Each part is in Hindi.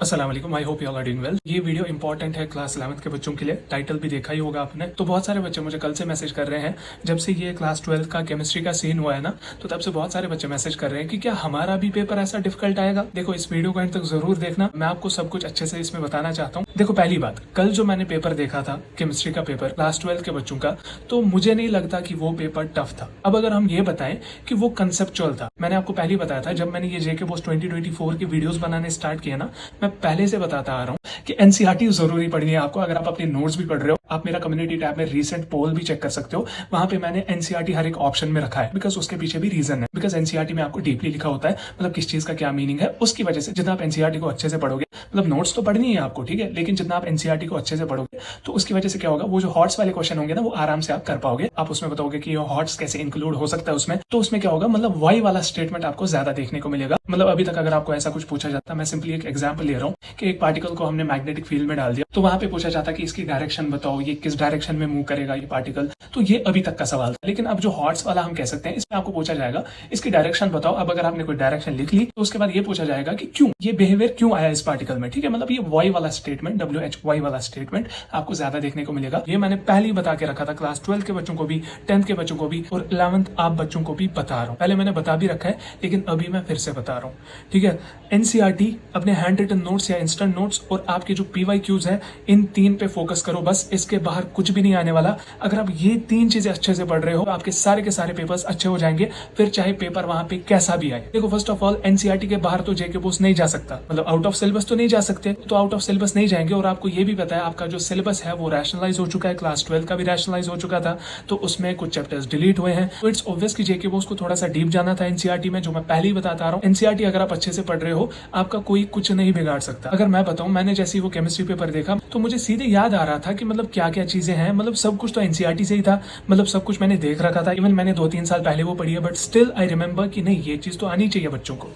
अस्सलाम वालेकुम, I hope you all are doing well. ये वीडियो इंपॉर्टेंट है क्लास 11th के बच्चों के लिए। टाइटल भी देखा ही होगा आपने। तो बहुत सारे बच्चे मुझे कल से मैसेज कर रहे हैं, जब से ये क्लास 12 का केमिस्ट्री का सीन हुआ है ना, तो तब से बहुत सारे बच्चे मैसेज कर रहे हैं कि क्या हमारा भी पेपर ऐसा डिफिकल्ट आएगा। देखो, इस वीडियो को एंड तक जरूर देखना, मैं आपको सब कुछ अच्छे से इसमें बताना चाहता हूँ। देखो, पहली बात, कल जो मैंने पेपर देखा था केमिस्ट्री का पेपर क्लास 12 के बच्चों का, तो मुझे नहीं लगता कि वो पेपर टफ था। अब अगर हम ये बताएं कि वो कंसेप्चुअल था, मैंने आपको पहले ही बताया था जब मैंने ये जेके बोस 2024 के वीडियोस बनाने स्टार्ट किया ना, मैं पहले से बताता आ रहा हूँ कि एनसीईआरटी जरूरी पढ़नी है आपको। अगर आप अपने नोट्स भी पढ़ रहे हो, आप मेरा कम्युनिटी टैब में रीसेंट पोल भी चेक कर सकते हो। वहां पे मैंने एनसीईआरटी हर एक ऑप्शन में रखा है, बिकॉज उसके पीछे भी रीजन है। बिकॉज एनसीईआरटी में आपको डीपली लिखा होता है, मतलब किस चीज का क्या मीनिंग है। उसकी वजह से जितना आप एनसीईआरटी को अच्छे से पढ़ोगे, मतलब नोट्स तो पढ़नी है आपको, ठीक है, लेकिन जितना आप एनसीईआरटी को अच्छे से पढ़ोगे तो उसकी वजह से क्या होगा, वो जो हॉट्स वाले क्वेश्चन होंगे ना, वो आराम से आप कर पाओगे। आप उसमें बताओगे कि ये हॉट्स कैसे इंक्लूड हो सकता है उसमें, तो उसमें क्या होगा, मतलब वाई वाला स्टेटमेंट आपको ज्यादा देखने को मिलेगा। मतलब अभी तक अगर आपको ऐसा कुछ पूछा जाता, मैं सिंपली एक एग्जाम्पल ले रहा हूँ कि एक पार्टिकल को हमने मैग्नेटिक फील्ड में डाल दिया, तो वहां पे पूछा जाता कि इसकी डायरेक्शन बताओ, ये किस डायरेक्शन में मूव करेगा ये पार्टिकल। तो ये अभी तक का सवाल था। लेकिन अब जो हॉट्स वाला हम कह सकते हैं, इसमें आपको पूछा जाएगा इसकी डायरेक्शन बताओ। अब अगर आपने कोई डायरेक्शन लिख ली तो उसके बाद ये पूछा जाएगा कि क्यों ये बिहेवियर क्यों आया इस पार्टिकल में, ठीक है। मतलब ये वाई वाला स्टेटमेंट, WHY वाला स्टेटमेंट आपको ज्यादा देखने को मिलेगा। ये मैंने पहले ही बता के रखा था, क्लास 12 के बच्चों को भी, 10th के बच्चों को भी, और 11th आप बच्चों को भी बता रहा हूँ। पहले मैंने बता भी रखा है, लेकिन अभी मैं फिर से बता रहा हूँ, ठीक है। एनसीईआरटी अपने हैंड रिटन नोट्स या इंस्टेंट नोट्स और आपके जो PYQs हैं, इन तीन पे फोकस करो बस। इसके बाहर कुछ भी नहीं आने वाला। अगर आप ये तीन चीजें अच्छे से पढ़ रहे हो, आपके सारे के सारे पेपर्स अच्छे हो जाएंगे, फिर चाहे पेपर वहां पे कैसा भी आए। देखो, फर्स्ट ऑफ ऑल एनसीईआरटी के बाहर तो जेके बोस नहीं जा सकता, मतलब आउट ऑफ सिलेबस तो नहीं जा सकते, तो आउट ऑफ सिलेबस नहीं जाएंगे। और आपको ये भी पता है आपका जो सिलेबस है वो रैशनलाइज हो चुका है, क्लास 12 का भी रैशनलाइज हो चुका था, तो उसमें कुछ चैप्टर्स डिलीट हुए हैं। तो इट्स ऑब्वियस कि जेके बोस को थोड़ा सा डीप जाना था एनसीईआरटी में, जो मैं पहले ही बताता रहा हूँ। एनसीईआरटी अगर आप अच्छे से पढ़ रहे हो, आपका कोई कुछ नहीं बिगाड़ सकता। अगर मैं बताऊं, मैंने जैसे ही वो केमिस्ट्री पेपर देखा तो मुझे सीधे याद आ रहा था कि मतलब क्या क्या चीजें हैं, मतलब सब कुछ तो एनसीईआरटी से ही था, मतलब सब कुछ मैंने देख रखा था। इवन मैंने 2-3 साल पहले वो पढ़ी है, बट स्टिल आई रिमेंबर कि नहीं, ये चीज तो आनी चाहिए बच्चों को,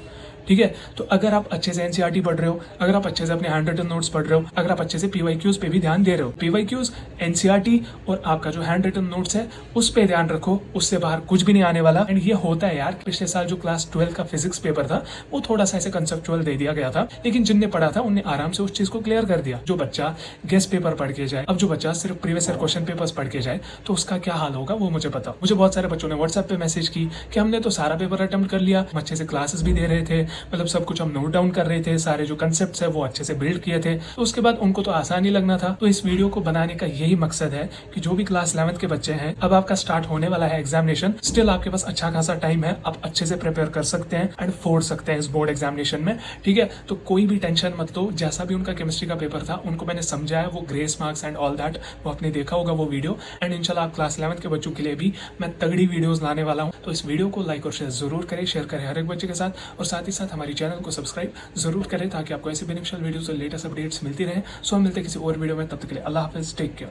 ठीक है। तो अगर आप अच्छे से एनसीईआरटी पढ़ रहे हो, अगर आप अच्छे से अपने हैंड रिटन नोट्स पढ़ रहे हो, अगर आप अच्छे से PYQs पे भी ध्यान दे रहे हो, PYQs, एनसीईआरटी और आपका जो हैंड रिटन नोट्स है उस पे ध्यान रखो, उससे बाहर कुछ भी नहीं आने वाला। एंड ये होता है यार, पिछले साल जो क्लास 12 का फिजिक्स पेपर था वो थोड़ा सा ऐसे कंसेप्चुअल दे दिया गया था, लेकिन जिनने पढ़ा था उनने आराम से उस चीज को क्लियर कर दिया। जो बच्चा गेस्ट पेपर पढ़ के जाए, अब जो बच्चा सिर्फ प्रीवियस ईयर क्वेश्चन पेपर्स पढ़ के जाए, तो उसका क्या हाल होगा वो मुझे बताओ। मुझे बहुत सारे बच्चों ने व्हाट्सएप पे मैसेज की कि हमने तो सारा पेपर अटेम्प्ट कर लिया, हम अच्छे से क्लासेस भी दे रहे थे, मतलब सब कुछ हम नोट डाउन कर रहे थे, सारे जो कंसेप्ट्स है वो अच्छे से बिल्ड किए थे, तो उसके बाद उनको तो आसान ही लगना था। तो इस वीडियो को बनाने का यही मकसद है कि जो भी क्लास 11th के बच्चे हैं, अब आपका स्टार्ट होने वाला है एग्जामिनेशन, स्टिल आपके पास अच्छा खासा टाइम है, आप अच्छे से प्रिपेयर कर सकते हैं एंड फोड़ सकते हैं इस बोर्ड एग्जामिनेशन में, ठीक है। तो कोई भी टेंशन मत लो। जैसा भी उनका केमिस्ट्री का पेपर था, उनको मैंने समझाया, वो grace marks and all that वो आपने देखा होगा वो वीडियो। एंड इंशाल्लाह आप क्लास 11th के बच्चों के लिए भी मैं तगड़ी वीडियोस लाने वाला हूँ। तो इस वीडियो को लाइक और शेयर करें हर एक बच्चे के साथ, और साथ ही साथ हमारी चैनल को सब्सक्राइब जरूर करें, ताकि आपको ऐसी बेनिफिशियल वीडियोस और लेटेस्ट अपडेट्स मिलती रहे। सो हम मिलते हैं किसी और वीडियो में, तब तक के लिए अल्लाह हाफिज, टेक केयर।